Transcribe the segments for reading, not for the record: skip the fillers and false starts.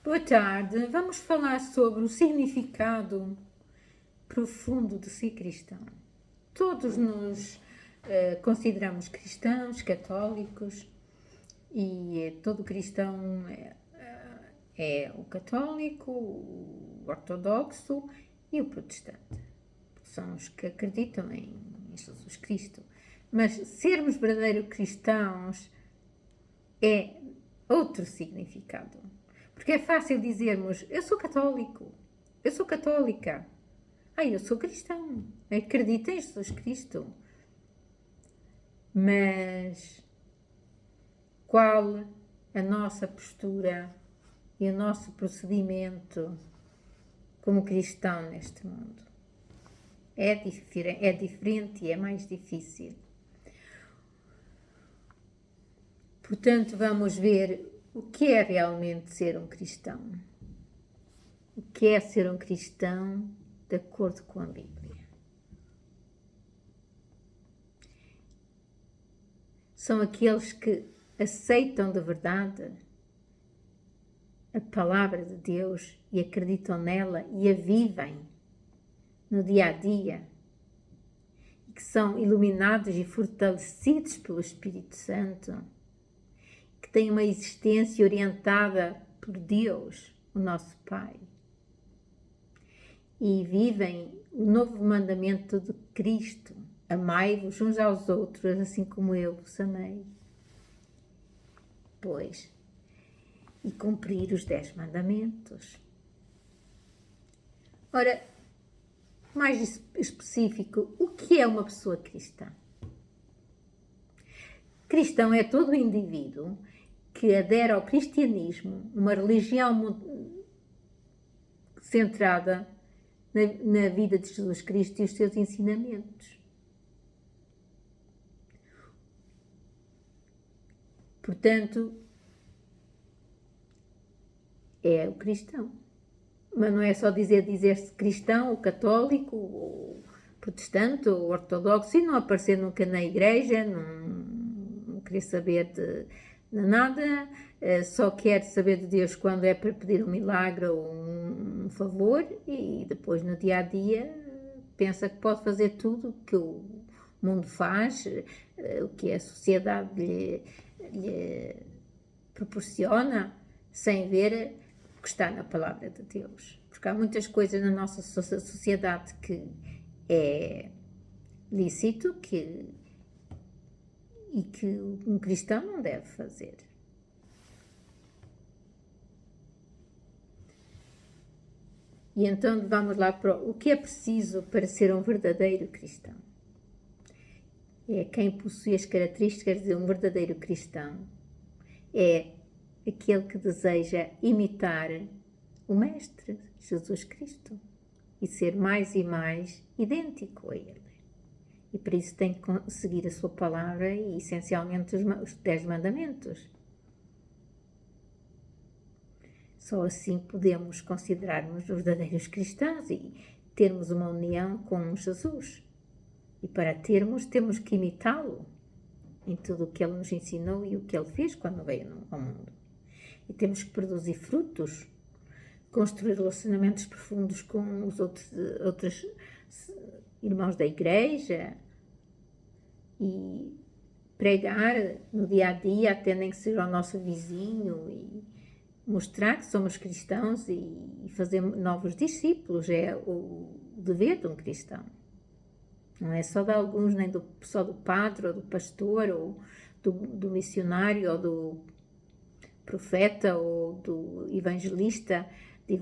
Boa tarde. Vamos falar sobre o significado profundo de ser cristão. Todos nos consideramos cristãos, católicos, e todo cristão é o católico, o ortodoxo e o protestante. São os que acreditam em Jesus Cristo. Mas sermos verdadeiros cristãos é outro significado. Porque é fácil dizermos, eu sou católico, eu sou católica, eu sou cristão, acredito em Jesus Cristo. Mas qual a nossa postura e o nosso procedimento como cristão neste mundo? É diferente e é mais difícil. Portanto, vamos ver o que é realmente ser um cristão. O que é ser um cristão de acordo com a Bíblia? São aqueles que aceitam de verdade a palavra de Deus e acreditam nela e a vivem no dia a dia, e que são iluminados e fortalecidos pelo Espírito Santo, que têm uma existência orientada por Deus, o nosso Pai, e vivem o novo mandamento de Cristo: amai-vos uns aos outros, assim como eu vos amei. E cumprir os 10 mandamentos. Ora, mais específico, o que é uma pessoa cristã? Cristão é todo indivíduo que adere ao cristianismo, uma religião centrada na vida de Jesus Cristo e os seus ensinamentos. Portanto, é o cristão. Mas não é só dizer-se cristão, ou católico, ou protestante, ou ortodoxo, e não aparecer nunca na igreja, não querer saber de nada, só quer saber de Deus quando é para pedir um milagre ou um favor, e depois no dia a dia pensa que pode fazer tudo o que o mundo faz, o que a sociedade lhe proporciona, sem ver o que está na palavra de Deus. Porque há muitas coisas na nossa sociedade que é lícito e que um cristão não deve fazer. E então vamos lá para o que é preciso para ser um verdadeiro cristão. É quem possui as características de um verdadeiro cristão. É aquele que deseja imitar o Mestre, Jesus Cristo, e ser mais e mais idêntico a Ele. E para isso tem que seguir a sua palavra e, essencialmente, os 10 mandamentos. Só assim podemos considerar-nos verdadeiros cristãos e termos uma união com Jesus. E para termos, temos que imitá-lo em tudo o que Ele nos ensinou e o que Ele fez quando veio ao mundo. E temos que produzir frutos, construir relacionamentos profundos com os outros irmãos da igreja e pregar no dia a dia, até nem que seja ao nosso vizinho, e mostrar que somos cristãos e fazer novos discípulos. É o dever de um cristão. Não é só de alguns, nem só do padre, ou do pastor, ou do missionário, ou do profeta, ou do evangelista, de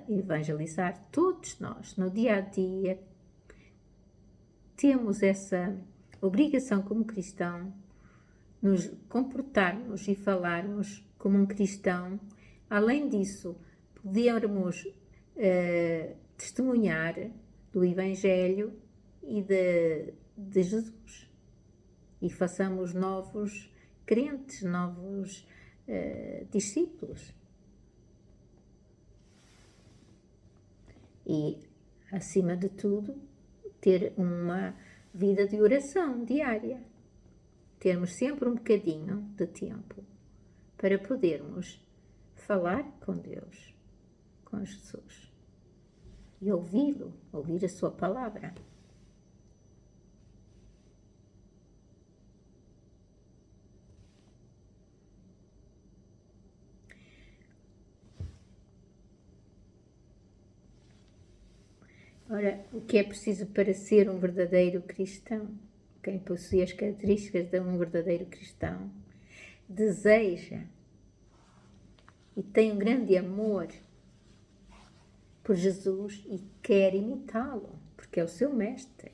evangelizar. Todos nós, no dia a dia, temos essa obrigação como cristão, nos comportarmos e falarmos como um cristão. Além disso, podermos testemunhar do Evangelho e de Jesus, e façamos novos crentes, novos discípulos. E, acima de tudo, ter uma vida de oração diária. Termos sempre um bocadinho de tempo para podermos falar com Deus, com Jesus. E ouvi-lo, ouvir a sua palavra. Ora, o que é preciso para ser um verdadeiro cristão? Quem possui as características de um verdadeiro cristão deseja e tem um grande amor por Jesus e quer imitá-lo, porque é o seu mestre.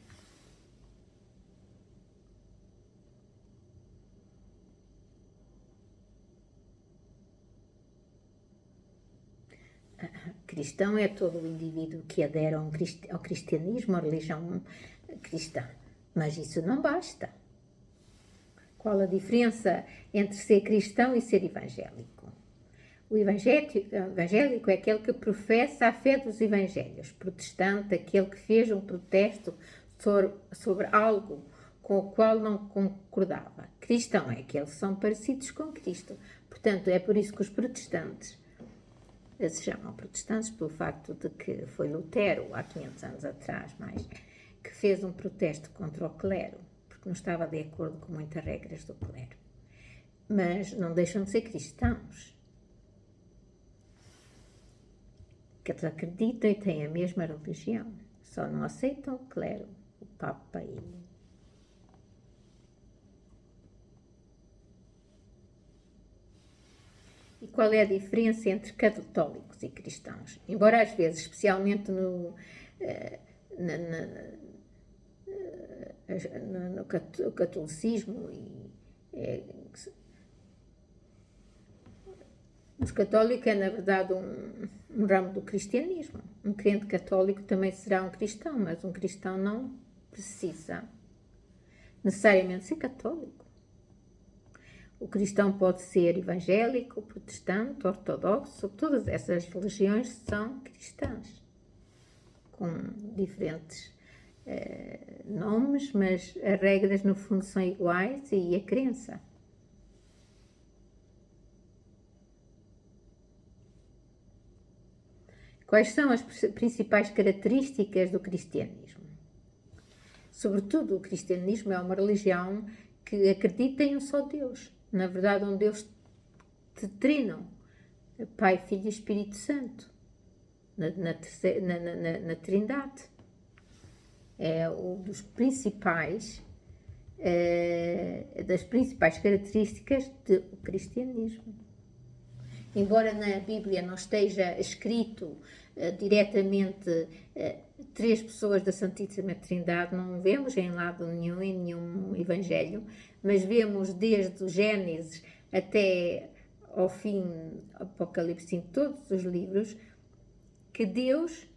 Cristão é todo o indivíduo que adere ao cristianismo, à religião cristã. Mas isso não basta. Qual a diferença entre ser cristão e ser evangélico? O evangélico é aquele que professa a fé dos evangelhos. Protestante, aquele que fez um protesto sobre algo com o qual não concordava. Cristão é aqueles que são parecidos com Cristo. Portanto, é por isso que os protestantes se chamam protestantes pelo facto de que foi Lutero, há 500 anos atrás, que fez um protesto contra o clero, porque não estava de acordo com muitas regras do clero. Mas não deixam de ser cristãos, que eles acreditam e têm a mesma religião, só não aceitam o clero, o Papa E qual é a diferença entre católicos e cristãos? Embora às vezes, especialmente no catolicismo, os católicos é na verdade um ramo do cristianismo. Um crente católico também será um cristão, mas um cristão não precisa necessariamente ser católico. O cristão pode ser evangélico, protestante, ortodoxo, todas essas religiões são cristãs, com diferentes nomes, mas as regras no fundo são iguais e a crença. Quais são as principais características do cristianismo? Sobretudo, o cristianismo é uma religião que acredita em um só Deus. Na verdade, um Deus trino, Pai, Filho e Espírito Santo, na Trindade. É um dos das principais características do cristianismo. Embora na Bíblia não esteja escrito diretamente 3 pessoas da Santíssima Trindade, não vemos em lado nenhum, em nenhum evangelho, mas vemos desde o Gênesis até ao fim, Apocalipse, em todos os livros, que Deus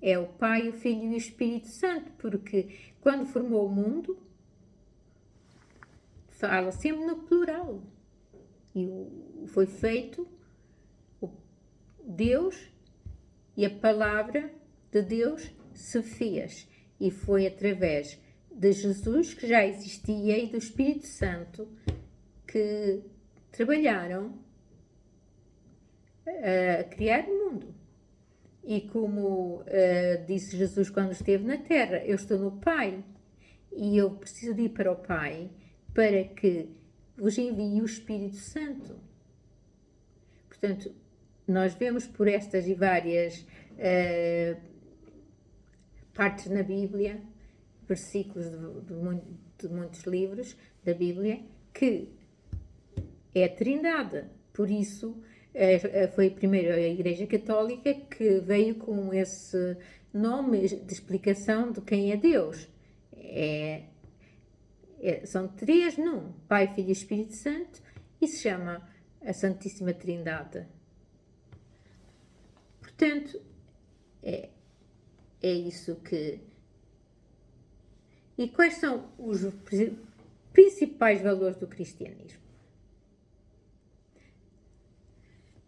é o Pai, o Filho e o Espírito Santo, porque quando formou o mundo, fala sempre no plural. E foi feito Deus e a palavra de Deus se fez. E foi através de Jesus, que já existia, e do Espírito Santo, que trabalharam a criar o mundo. E como disse Jesus quando esteve na Terra, eu estou no Pai e eu preciso de ir para o Pai para que vos envie o Espírito Santo. Portanto, nós vemos por estas e várias partes na Bíblia, versículos de muitos livros da Bíblia, que é a Trindade. Por isso, foi primeiro a Igreja Católica que veio com esse nome de explicação de quem é Deus. São 3 num, Pai, Filho e Espírito Santo, e se chama a Santíssima Trindade. Portanto, é isso que... E quais são os principais valores do cristianismo?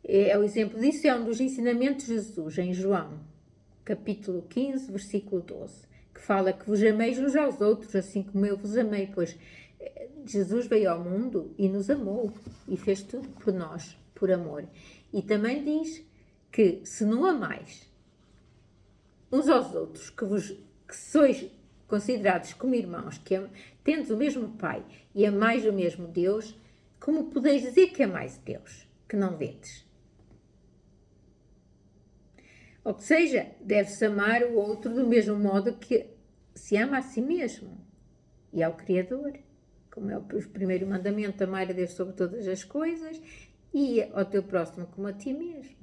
O exemplo disso é um dos ensinamentos de Jesus, em João, capítulo 15, versículo 12, que fala que vos ameis uns aos outros, assim como eu vos amei, pois Jesus veio ao mundo e nos amou, e fez tudo por nós, por amor. E também diz que se não amais uns aos outros, que sois considerados como irmãos, tendes o mesmo Pai e amais o mesmo Deus, como podeis dizer que amais Deus, que não vedes? Ou seja, deve-se amar o outro do mesmo modo que se ama a si mesmo e ao Criador. Como é o primeiro mandamento, amar a Deus sobre todas as coisas e ao teu próximo como a ti mesmo.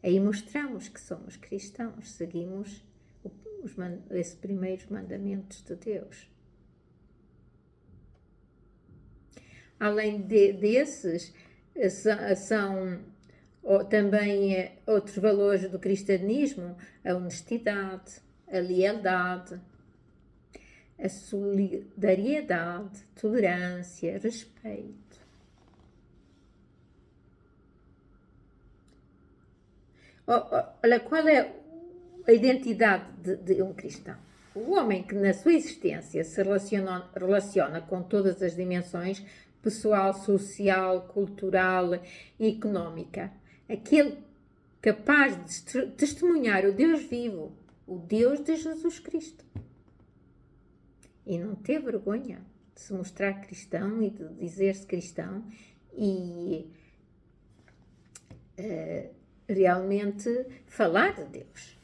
Aí mostramos que somos cristãos, seguimos esses primeiros mandamentos de Deus. Além desses, são também outros valores do cristianismo: a honestidade, a lealdade, a solidariedade, tolerância, respeito. Olha, qual é a identidade de um cristão? O homem que na sua existência se relaciona com todas as dimensões pessoal, social, cultural e económica. Aquele capaz de testemunhar o Deus vivo, o Deus de Jesus Cristo. E não ter vergonha de se mostrar cristão e de dizer-se cristão e realmente falar de Deus.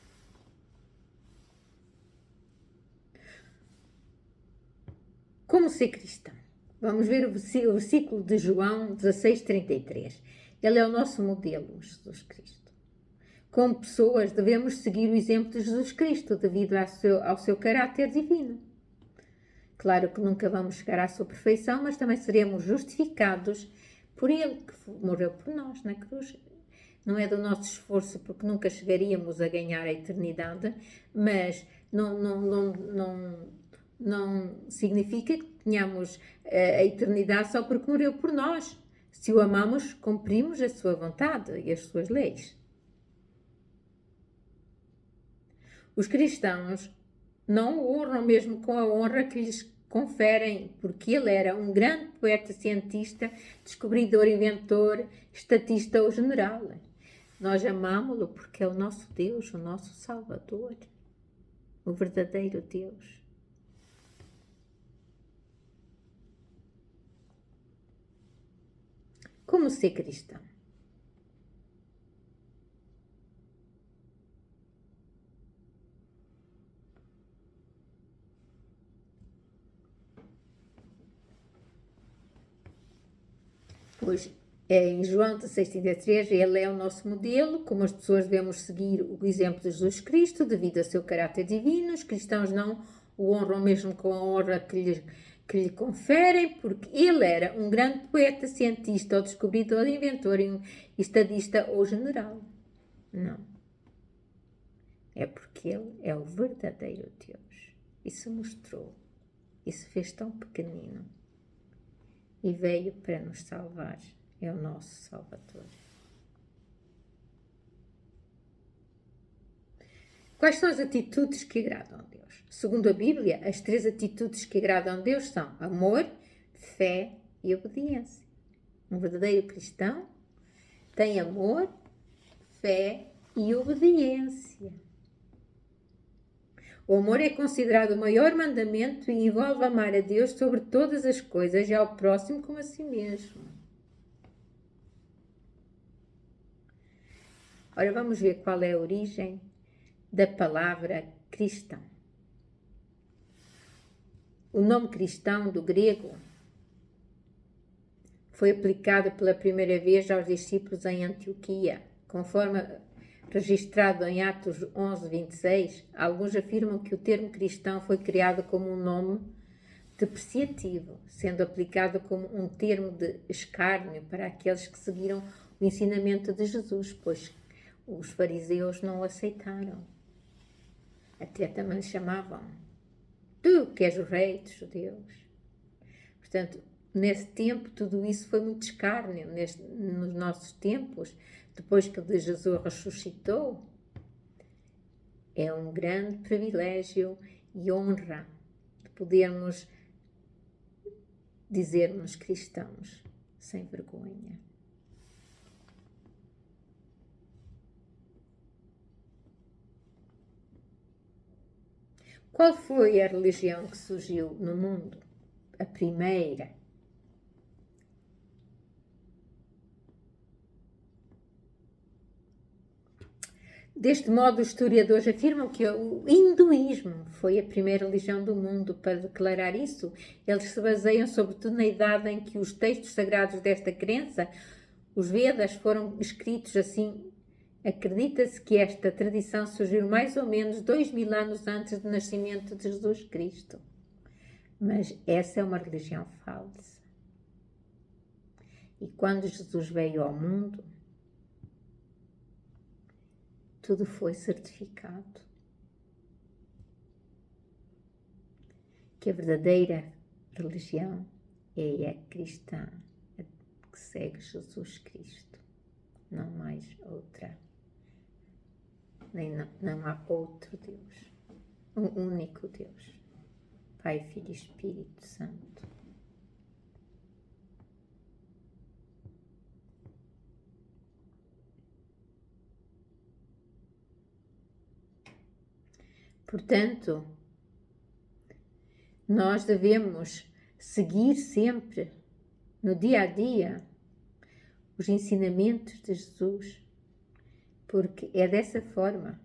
Como ser cristão? Vamos ver o versículo de João 16:33. Ele é o nosso modelo, Jesus Cristo. Como pessoas, devemos seguir o exemplo de Jesus Cristo devido ao seu caráter divino. Claro que nunca vamos chegar à sua perfeição, mas também seremos justificados por Ele, que morreu por nós na cruz. Não é do nosso esforço, porque nunca chegaríamos a ganhar a eternidade, mas não significa que tenhamos a eternidade só porque morreu por nós. Se o amamos, cumprimos a sua vontade e as suas leis. Os cristãos não o honram mesmo com a honra que lhes conferem, porque ele era um grande poeta, cientista, descobridor, inventor, estatista ou general. Nós amámo-lo porque é o nosso Deus, o nosso Salvador, o verdadeiro Deus. Como ser cristão? Pois, em João 16:33, ele é o nosso modelo, como as pessoas devemos seguir o exemplo de Jesus Cristo, devido ao seu caráter divino. Os cristãos não o honram mesmo com a honra que lhe conferem, porque ele era um grande poeta, cientista, ou descobridor, inventor, estadista ou general. Não. É porque ele é o verdadeiro Deus. E se mostrou. E se fez tão pequenino. E veio para nos salvar. É o nosso Salvador. Quais são as atitudes que agradam a Deus? Segundo a Bíblia, as 3 atitudes que agradam a Deus são amor, fé e obediência. Um verdadeiro cristão tem amor, fé e obediência. O amor é considerado o maior mandamento e envolve amar a Deus sobre todas as coisas e ao próximo como a si mesmo. Ora, vamos ver qual é a origem da palavra cristão. O nome cristão do grego foi aplicado pela primeira vez aos discípulos em Antioquia, conforme registrado em Atos 11:26. Alguns afirmam que o termo cristão foi criado como um nome depreciativo, sendo aplicado como um termo de escárnio para aqueles que seguiram o ensinamento de Jesus, pois os fariseus não o aceitaram. Até também chamavam: tu que és o rei dos judeus. Portanto, nesse tempo, tudo isso foi muito escárnio. Nos nossos tempos, depois que Jesus ressuscitou, é um grande privilégio e honra de podermos dizer-nos cristãos sem vergonha. Qual foi a religião que surgiu no mundo? A primeira. Deste modo, os historiadores afirmam que o hinduísmo foi a primeira religião do mundo. Para declarar isso, eles se baseiam sobretudo na idade em que os textos sagrados desta crença, os Vedas, foram escritos. Assim, acredita-se que esta tradição surgiu mais ou menos 2000 anos antes do nascimento de Jesus Cristo. Mas essa é uma religião falsa. E quando Jesus veio ao mundo, tudo foi certificado. Que a verdadeira religião é a cristã, a que segue Jesus Cristo. Não mais outra. Não há outro Deus. Um único Deus. Pai, Filho e Espírito Santo. Portanto, nós devemos seguir sempre, no dia a dia, os ensinamentos de Jesus, porque é dessa forma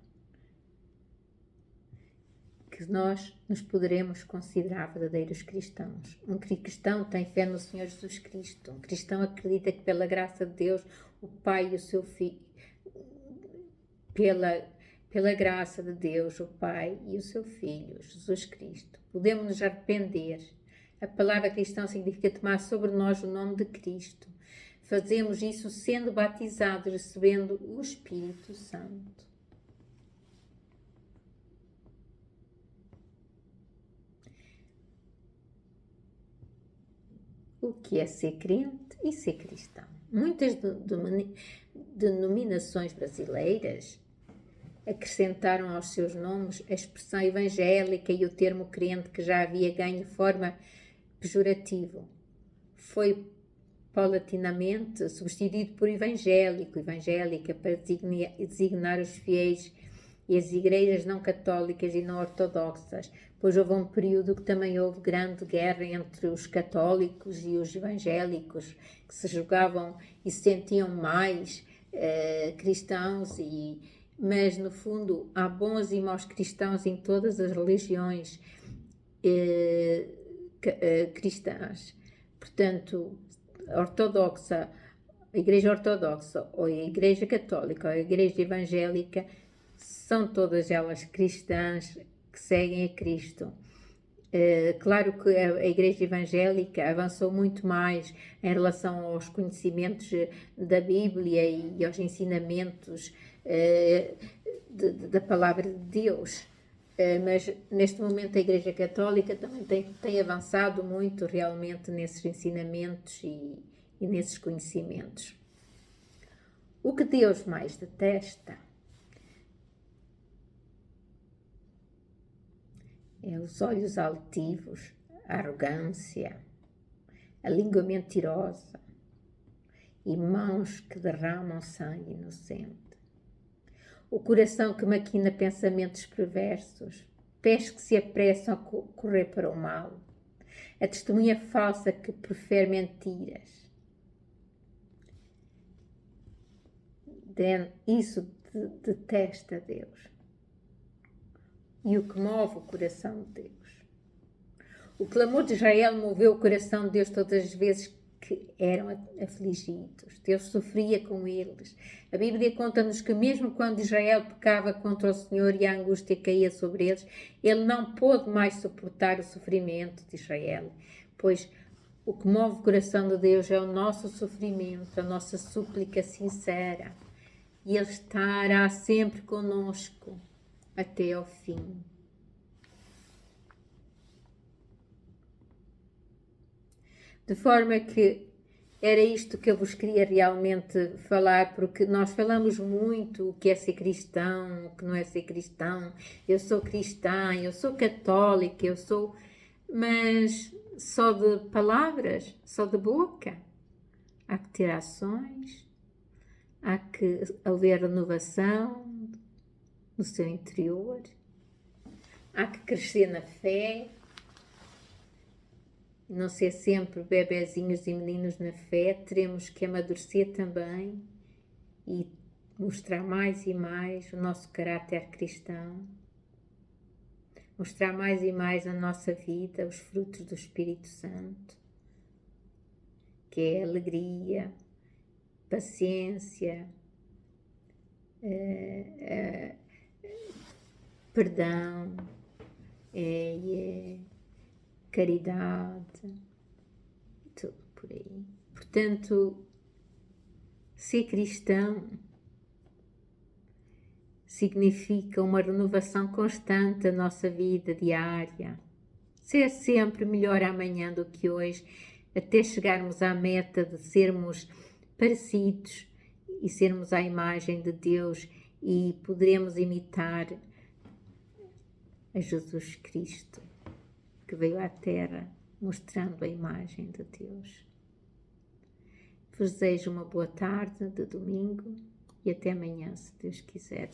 que nós nos poderemos considerar verdadeiros cristãos. Um cristão tem fé no Senhor Jesus Cristo. Um cristão acredita que pela graça de Deus, o Pai e o seu Filho, pela graça de Deus, o Pai e o seu Filho, Jesus Cristo, podemos nos arrepender. A palavra cristão significa tomar sobre nós o nome de Cristo. Fazemos isso sendo batizados, recebendo o Espírito Santo. O que é ser crente e ser cristão? Muitas denominações brasileiras acrescentaram aos seus nomes a expressão evangélica e o termo crente, que já havia ganho forma pejorativa. Foi paulatinamente substituído por evangélico, evangélica, para designar os fiéis e as igrejas não católicas e não ortodoxas, pois houve um período que também houve grande guerra entre os católicos e os evangélicos, que se julgavam e se sentiam mais cristãos, mas no fundo há bons e maus cristãos em todas as religiões cristãs. Portanto, a Igreja Ortodoxa ou a Igreja Católica ou a Igreja Evangélica são todas elas cristãs que seguem a Cristo. Claro que a Igreja Evangélica avançou muito mais em relação aos conhecimentos da Bíblia e aos ensinamentos da Palavra de Deus. Mas neste momento a Igreja Católica também tem avançado muito realmente nesses ensinamentos e nesses conhecimentos. O que Deus mais detesta é os olhos altivos, a arrogância, a língua mentirosa e mãos que derramam sangue inocente. O coração que maquina pensamentos perversos, pés que se apressam a correr para o mal, a testemunha falsa que prefere mentiras. Isso detesta Deus. E o que move o coração de Deus? O clamor de Israel moveu o coração de Deus todas as vezes que eram afligidos. Deus sofria com eles. A Bíblia conta-nos que mesmo quando Israel pecava contra o Senhor e a angústia caía sobre eles, ele não pôde mais suportar o sofrimento de Israel, pois o que move o coração de Deus é o nosso sofrimento, a nossa súplica sincera. E Ele estará sempre conosco até ao fim. De forma que era isto que eu vos queria realmente falar, porque nós falamos muito o que é ser cristão, o que não é ser cristão. Eu sou cristã, eu sou católica, mas só de palavras, só de boca. Há que ter ações, há que haver renovação no seu interior. há que crescer na fé, não ser sempre bebezinhos e meninos na fé, teremos que amadurecer também e mostrar mais e mais o nosso caráter cristão, mostrar mais e mais na nossa vida os frutos do Espírito Santo, que é alegria, paciência, perdão, caridade, tudo por aí. Portanto, ser cristão significa uma renovação constante da nossa vida diária, ser sempre melhor amanhã do que hoje, até chegarmos à meta de sermos parecidos e sermos à imagem de Deus e poderemos imitar a Jesus Cristo, que veio à Terra mostrando a imagem de Deus. Vos desejo uma boa tarde de domingo e até amanhã, se Deus quiser.